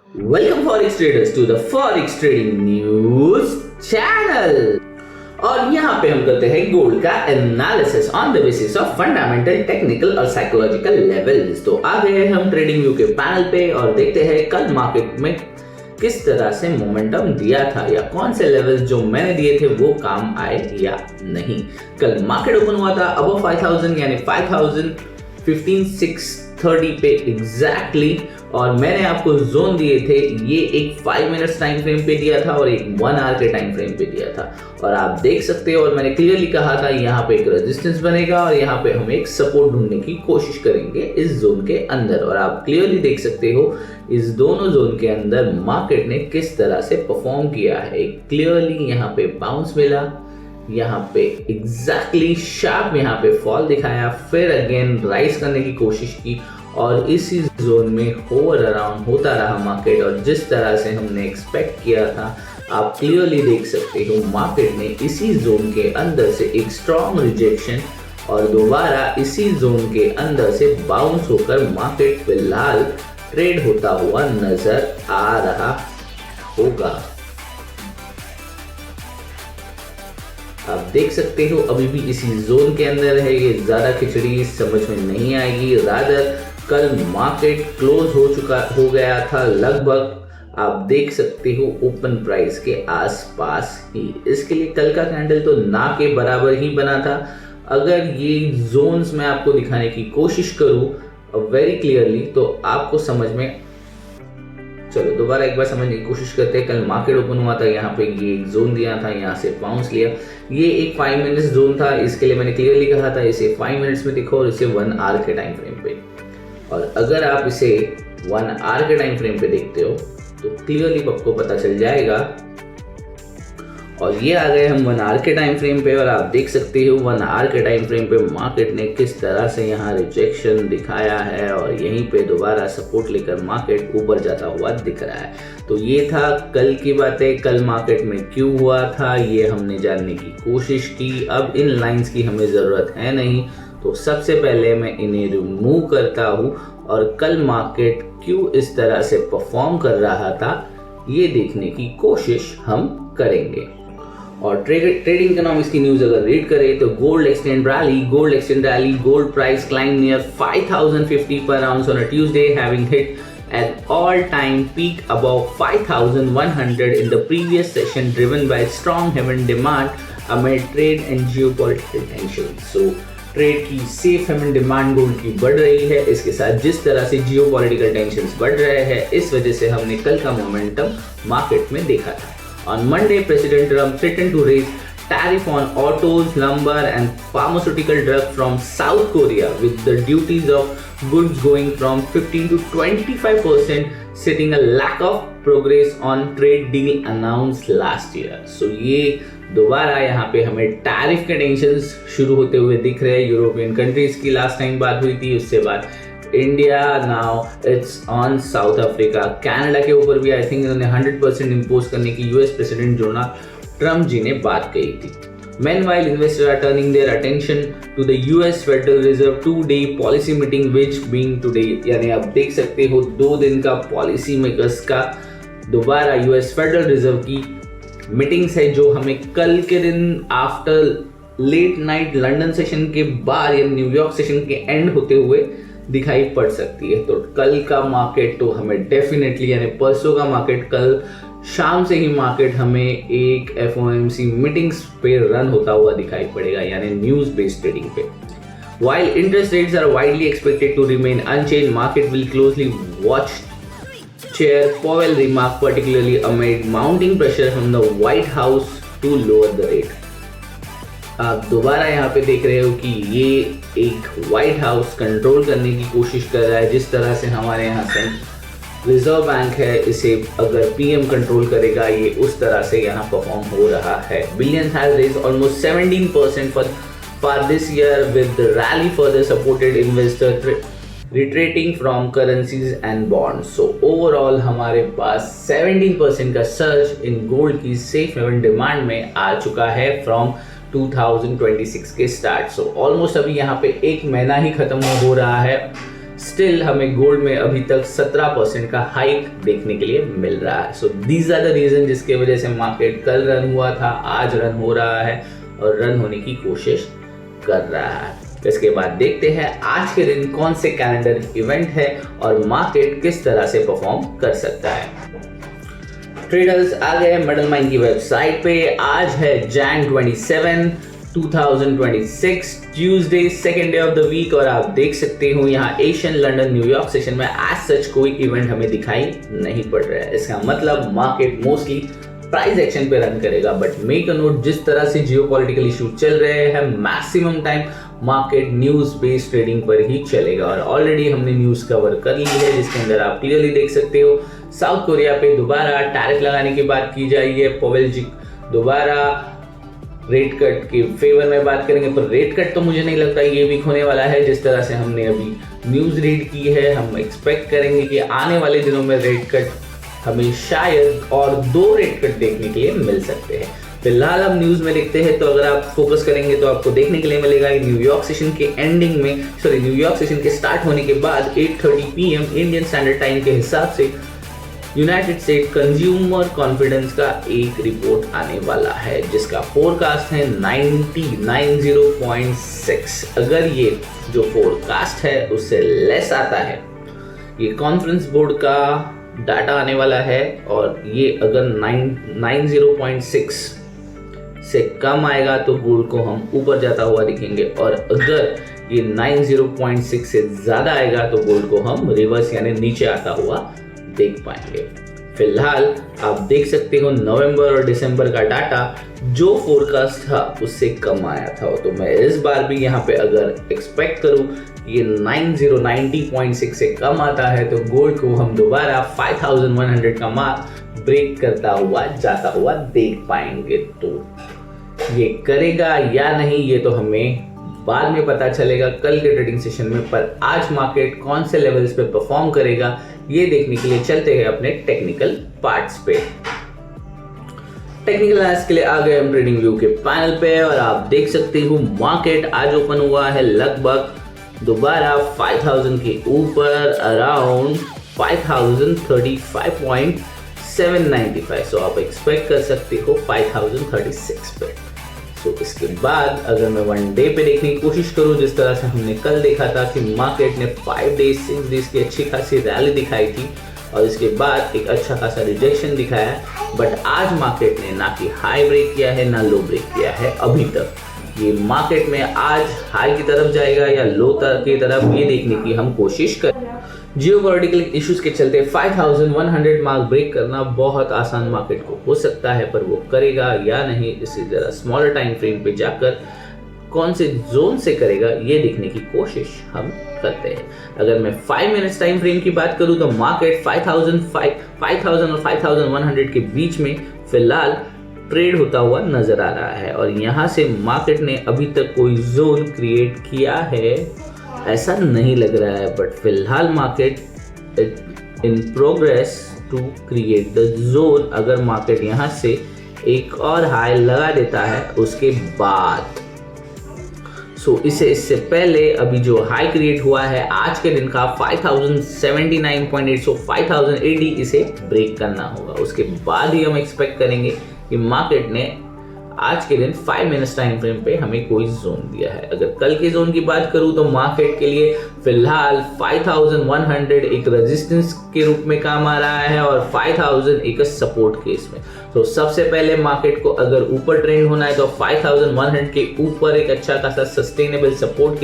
Welcome forex traders to the forex trading news channel. और यहाँ पे हम करते हैं गोल्ड का analysis on the basis of fundamental, technical और साइकोलॉजिकल लेवल्स। तो आ गए हम ट्रेडिंग व्यू के पैनल पे और देखते हैं कल मार्केट में किस तरह से मोमेंटम दिया था या कौन से लेवल्स जो मैंने दिए थे वो काम आए या नहीं। कल मार्केट ओपन हुआ था अबव 5000 यानी 5015,630 पे एग्जैक्टली, और मैंने आपको जोन दिए थे, ये एक 5 मिनट्स टाइम फ्रेम पे दिया था और एक 1 आवर के टाइम फ्रेम पे दिया था। और आप देख सकते हो और मैंने क्लियरली कहा था यहाँ पे एक रेजिस्टेंस बनेगा और यहाँ पे हम एक सपोर्ट ढूंढने की कोशिश करेंगे इस जोन के अंदर। और आप क्लियरली देख सकते हो इस दोनों जोन के अंदर मार्केट ने किस तरह से परफॉर्म किया है। क्लियरली यहाँ पे बाउंस मिला, यहाँ पे एग्जैक्टली शार्प यहाँ पे फॉल दिखाया, फिर अगेन राइज करने की कोशिश की और इसी जोन में होवर अराउंड होता रहा मार्केट। और जिस तरह से हमने एक्सपेक्ट किया था आप क्लियरली देख सकते हो मार्केट ने इसी जोन के अंदर से एक स्ट्रॉन्ग रिजेक्शन और दोबारा इसी जोन के अंदर से बाउंस होकर मार्केट फिलहाल ट्रेड होता हुआ नजर आ रहा होगा। आप देख सकते हो अभी भी इसी जोन के अंदर है। ये ज्यादा खिचड़ी समझ में नहीं आएगी। रादर कल मार्केट क्लोज हो गया था लगभग, आप देख सकते हो ओपन प्राइस के आसपास ही। इसके लिए कल का कैंडल तो ना के बराबर ही बना था। अगर ये जोन्स मैं आपको दिखाने की कोशिश करूं वेरी क्लियरली तो आपको समझ में, चलो दोबारा एक बार समझने की कोशिश करते हैं। कल मार्केट ओपन हुआ था, यहाँ पे ये एक जोन दिया था, यहाँ से बाउंस लिया। ये एक 5 मिनट्स जोन था, इसके लिए मैंने क्लियरली कहा था इसे 5 मिनट्स में देखो और इसे 1 आवर के टाइम फ्रेम पे। और अगर आप इसे 1 आवर के टाइम फ्रेम पे देखते हो तो क्लियरली आपको पता चल जाएगा। और ये आ गए हम 1 आवर के टाइम फ्रेम पे और आप देख सकते हो 1 आवर के टाइम फ्रेम पे मार्केट ने किस तरह से यहाँ रिजेक्शन दिखाया है और यहीं पे दोबारा सपोर्ट लेकर मार्केट ऊपर जाता हुआ दिख रहा है। तो ये था कल की बातें, कल मार्केट में क्यों हुआ था ये हमने जानने की कोशिश की। अब इन लाइंस की हमें ज़रूरत है नहीं, तो सबसे पहले मैं इन्हें रिमूव करता हूँ और कल मार्केट क्यों इस तरह से परफॉर्म कर रहा था ये देखने की कोशिश हम करेंगे। और ट्रेडिंग इकोनॉमिक्स की न्यूज़ अगर रीड करें तो gold exchange rally, gold price climb near 5050 per ounce on a Tuesday, having hit an all-time peak above 5100 in the previous session, driven by strong heaven demand amid trade and geopolitical tensions. So trade की safe haven demand gold की बढ़ रही है, इसके साथ जिस तरह से जियोपॉलिटिकल टेंशंस बढ़ रहे हैं इस वजह से हमने कल का मोमेंटम मार्केट में देखा था। On Monday, President Trump threatened to raise tariff on autos, lumber and pharmaceutical drugs from South Korea, with the duties of goods going from 15 to 25%, setting a lack of progress on trade deal announced last year. So ये दोबारा यहाँ पे हमें tariff के tensions शुरू होते हुए दिख रहे हैं। यूरोपियन कंट्रीज की लास्ट टाइम बात हुई थी, उससे बाद India, now it's on south Africa. Canada के ऊपर भी आई थिंक इन्होंने 100% इम्पोज करने की यूएस प्रेसिडेंट डोनाल्ड ट्रम्प जी ने बात कही थी। Meanwhile, investors are turning their attention to the US Federal Reserve 2-day policy meeting, which being today, यानी आप देख सकते हो 2 दिन का पॉलिसी मेकर्स का दोबारा यूएस फेडरल रिजर्व की मीटिंग्स है, जो हमें कल के दिन after late night London session के बाद या न्यूयॉर्क सेशन के एंड होते हुए दिखाई पड़ सकती है। तो कल का मार्केट तो हमें डेफिनेटली, यानी परसों का मार्केट, कल शाम से ही मार्केट हमें एक FOMC मीटिंग्स पे रन होता हुआ दिखाई पड़ेगा, यानी न्यूज़ बेस्ड ट्रेडिंग पे। While interest rates are widely expected to remain unchanged, market will closely watch Chair Powell remark, particularly amid mounting pressure from the White House to lower the rate. आप दोबारा यहाँ पे देख रहे हो कि ये एक व्हाइट हाउस कंट्रोल करने की कोशिश कर रहा है। जिस तरह से हमारे यहाँ से रिजर्व बैंक है, इसे अगर पीएम कंट्रोल करेगा ये उस तरह से यहाँ परफॉर्म हो रहा है। Billions has raised almost 17% for this year, with the rally further supported investor retreating from currencies and bonds. So overall हमारे पास 17% का सर्ज इन गोल्ड की सेफ हेवन डिमांड में आ चुका है फ्रॉम 2026 के स्टार्ट। सो ऑलमोस्ट अभी यहाँ पे 1 महीना ही खत्म हो रहा है स्टिल हमें गोल्ड में अभी तक 17% का हाइक देखने के लिए मिल रहा है। So these are the reason जिसके वजह से मार्केट कल रन हुआ था, आज रन हो रहा है और रन होने की कोशिश कर रहा है। इसके बाद देखते हैं आज के दिन कौन से कैलेंडर इवेंट है और मार्केट किस तरह से परफॉर्म कर सकता है। ट्रेडर्स आ गए मेडल माइन की वेबसाइट पे। आज है Jan 27, 2026 Tuesday, second day of the week और आप देख सकते हो यहाँ एशियन लंदन न्यूयॉर्क सेशन में एज सच कोई इवेंट हमें दिखाई नहीं पड़ रहा है। इसका मतलब मार्केट मोस्टली प्राइस एक्शन पे रन करेगा। बट मेक अ नोट, जिस तरह से जियोपॉलिटिकल इशू चल रहे हैं maximum time market news based trading पर ही चलेगा और ऑलरेडी हमने न्यूज कवर कर ली है जिसके अंदर आप क्लियरली देख सकते हो साउथ कोरिया पे दोबारा टैरिफ लगाने की बात की जा रही है। पवेल जी दोबारा रेट कट के फेवर में बात करेंगे, पर रेट कट तो मुझे नहीं लगता ये वीक होने वाला है। जिस तरह से हमने अभी न्यूज रीड की है, हम एक्सपेक्ट करेंगे कि आने वाले दिनों में रेट कट हमें शायद और 2 रेट कट देखने के लिए मिल सकते हैं। फिलहाल हम न्यूज में देखते हैं तो अगर आप फोकस करेंगे तो आपको देखने के लिए मिलेगा कि न्यूयॉर्क सेशन के एंडिंग में न्यूयॉर्क सेशन के स्टार्ट होने के बाद 8:30 PM इंडियन स्टैंडर्ड टाइम के हिसाब से यूनाइटेड स्टेट कंज्यूमर कॉन्फिडेंस का एक रिपोर्ट आने वाला है जिसका फोरकास्ट है 90.6। अगर ये जो फोरकास्ट है उससे लेस आता है, ये कॉन्फ्रेंस बोर्ड का डाटा आने वाला है और ये अगर 90.6 से कम आएगा तो गोल्ड को हम ऊपर जाता हुआ दिखेंगे और अगर ये 90.6 से ज्यादा आएगा तो गोल्ड को हम रिवर्स यानी नीचे आता हुआ देख पाएंगे। फिलहाल आप देख सकते हो नवंबर और दिसंबर का डाटा जो फोरकास्ट था उससे कम आया था। तो मैं इस बार भी यहाँ पे अगर एक्सपेक्ट करूँ ये 90.6 से कम आता है तो गोल्ड को हम दोबारा 5100 का मार्क ब्रेक करता हुआ जाता हुआ देख पाएंगे। तो ये करेगा या नहीं ये तो हमें बाद में पता चलेगा कल के ट्रेडिंग सेशन में, पर आज मार्केट कौन से लेवल्स पे परफॉर्म करेगा ये देखने के लिए चलते हैं अपने टेक्निकल पार्ट्स पे। टेक्निकल एनालिसिस के लिए आ गए हम ट्रेडिंग व्यू के पैनल पे और आप देख सकते हो मार्केट आज ओपन हुआ है लगभग दोबारा 5000 के ऊपर, अराउंड 5035.795। सो आप एक्सपेक्ट कर सकते हो 5036 पे। सो इसके बाद अगर मैं 1 डे पे देखने की कोशिश करूं जिस तरह से हमने कल देखा था कि मार्केट ने 5 डेज 6 डेज की अच्छी खासी रैली दिखाई थी और इसके बाद एक अच्छा खासा रिजेक्शन दिखाया, बट आज मार्केट ने ना कि हाई ब्रेक किया है ना लो ब्रेक किया है अभी तक। ये मार्केट में आज हाई की तरफ जाएगा या लो की तरफ ये देखने की हम कोशिश करें। जियोपॉलिटिकल इश्यूज के चलते 5100 मार्क ब्रेक करना बहुत आसान मार्केट को हो सकता है, पर वो करेगा या नहीं इसी जरा स्मॉलर टाइम फ्रेम पे जाकर कौन से जोन से करेगा ये देखने की कोशिश हम करते हैं। अगर मैं 5 मिनट्स टाइम फ्रेम की बात करूं तो मार्केट 5000 और 5100 के बीच में फिलहाल ट्रेड होता हुआ नजर आ रहा है और यहाँ से मार्केट ने अभी तक कोई जोन क्रिएट किया है ऐसा नहीं लग रहा है, बट फिलहाल market in progress to create the zone. अगर मार्केट यहाँ से एक और हाई लगा देता है उसके बाद इससे पहले अभी जो हाई क्रिएट हुआ है आज के दिन का 5079.8, 5080 इसे ब्रेक करना होगा। उसके बाद ही हम एक्सपेक्ट करेंगे कि मार्केट ने आज के दिन 5 मिनट्स टाइम फ्रेम पे हमें कोई जोन दिया है। अगर कल के जोन की बात करूं तो मार्केट के लिए फिलहाल 5100 एक रेजिस्टेंस के रूप में काम आ रहा है और 5000 एक सपोर्ट केस में। तो सबसे पहले मार्केट को अगर ऊपर ट्रेंड होना है तो 5100 के ऊपर एक अच्छा खासा सस्टेनेबल सपोर्ट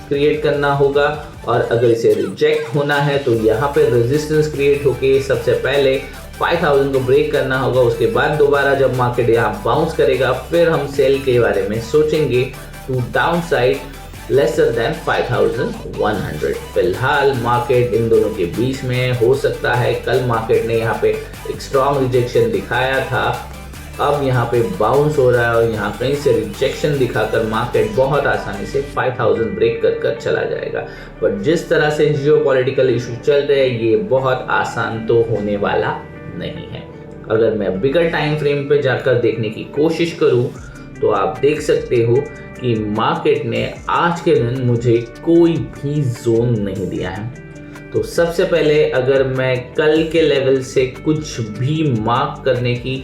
क्रिएट करना होगा और अगर इसे रिजेक्ट होना है तो यहाँ पे रेजिस्टेंस क्रिएट होके सबसे पहले 5000 को ब्रेक करना होगा। उसके बाद दोबारा जब मार्केट यहाँ बाउंस करेगा फिर हम सेल के बारे में सोचेंगे to downside lesser than 5100। फिलहाल मार्केट इन दोनों के बीच में हो सकता है। कल मार्केट ने यहाँ पे एक स्ट्रॉन्ग रिजेक्शन दिखाया था, अब यहाँ पे बाउंस हो रहा है और यहाँ कहीं से रिजेक्शन दिखाकर मार्केट बहुत आसानी से 5000 ब्रेक कर चला जाएगा। बट जिस तरह से जियोपॉलिटिकल इशू चल रहे हैं ये बहुत आसान तो होने वाला नहीं है। अगर मैं बिगर टाइम फ्रेम पे जाकर देखने की कोशिश करूं तो आप देख सकते हो कि मार्केट ने आज के दिन मुझे कोई भी जोन नहीं दिया है। तो सबसे पहले अगर मैं कल के लेवल से कुछ भी मार्क करने की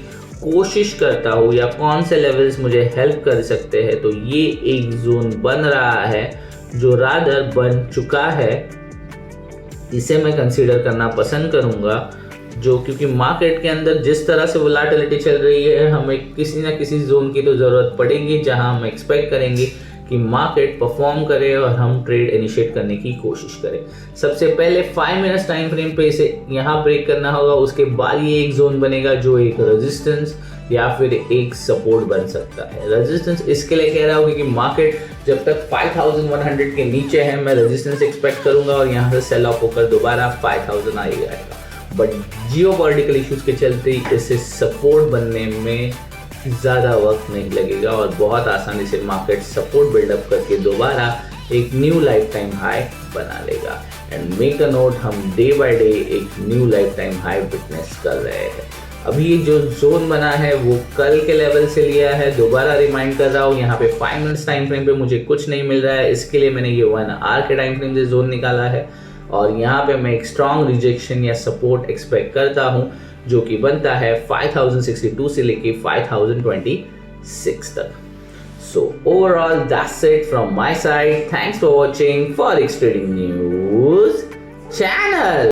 कोशिश करता हूँ या कौन से लेवल्स मुझे हेल्प कर सकते हैं, तो ये एक जोन बन रहा है जो रादर बन चुका है, इसे मैं कंसीडर करना पसंद करूंगा। जो क्योंकि मार्केट के अंदर जिस तरह से वोलेटिलिटी चल रही है, हमें किसी ना किसी जोन की तो ज़रूरत पड़ेगी जहां हम एक्सपेक्ट करेंगे कि मार्केट परफॉर्म करे और हम ट्रेड इनिशिएट करने की कोशिश करें। सबसे पहले 5 मिनट्स टाइम फ्रेम पे इसे यहाँ ब्रेक करना होगा, उसके बाद ये एक जोन बनेगा जो एक रेजिस्टेंस या फिर एक सपोर्ट बन सकता है। रेजिस्टेंस इसके लिए कह रहा हूँ क्योंकि मार्केट जब तक 5100 के नीचे है, मैं रेजिस्टेंस एक्सपेक्ट करूंगा और यहाँ से सेल ऑफ होकर दोबारा 5000 आ जाएगा। बट जियोपॉलिटिकल इश्यूज के चलते इसे सपोर्ट बनने में ज़्यादा वक्त नहीं लगेगा और बहुत आसानी से मार्केट सपोर्ट बिल्डअप करके दोबारा एक न्यू लाइफ टाइम हाई बना लेगा। एंड मेक अ नोट, हम डे बाय डे एक new life time high witness कर रहे हैं। अभी ये जो जोन बना है वो कल के लेवल से लिया है। दोबारा रिमाइंड कर रहा हूँ, यहाँ पे 5 मिनट्स टाइम फ्रेम पे मुझे कुछ नहीं मिल रहा है, इसके लिए मैंने ये 1 आवर के टाइम फ्रेम से जोन निकाला है और यहाँ पे मैं एक स्ट्रॉन्ग रिजेक्शन या सपोर्ट एक्सपेक्ट करता हूँ जो कि बनता है 5062 से लेके 5026 तक। So overall that's it from my side. Thanks for watching Forex Trading News channel.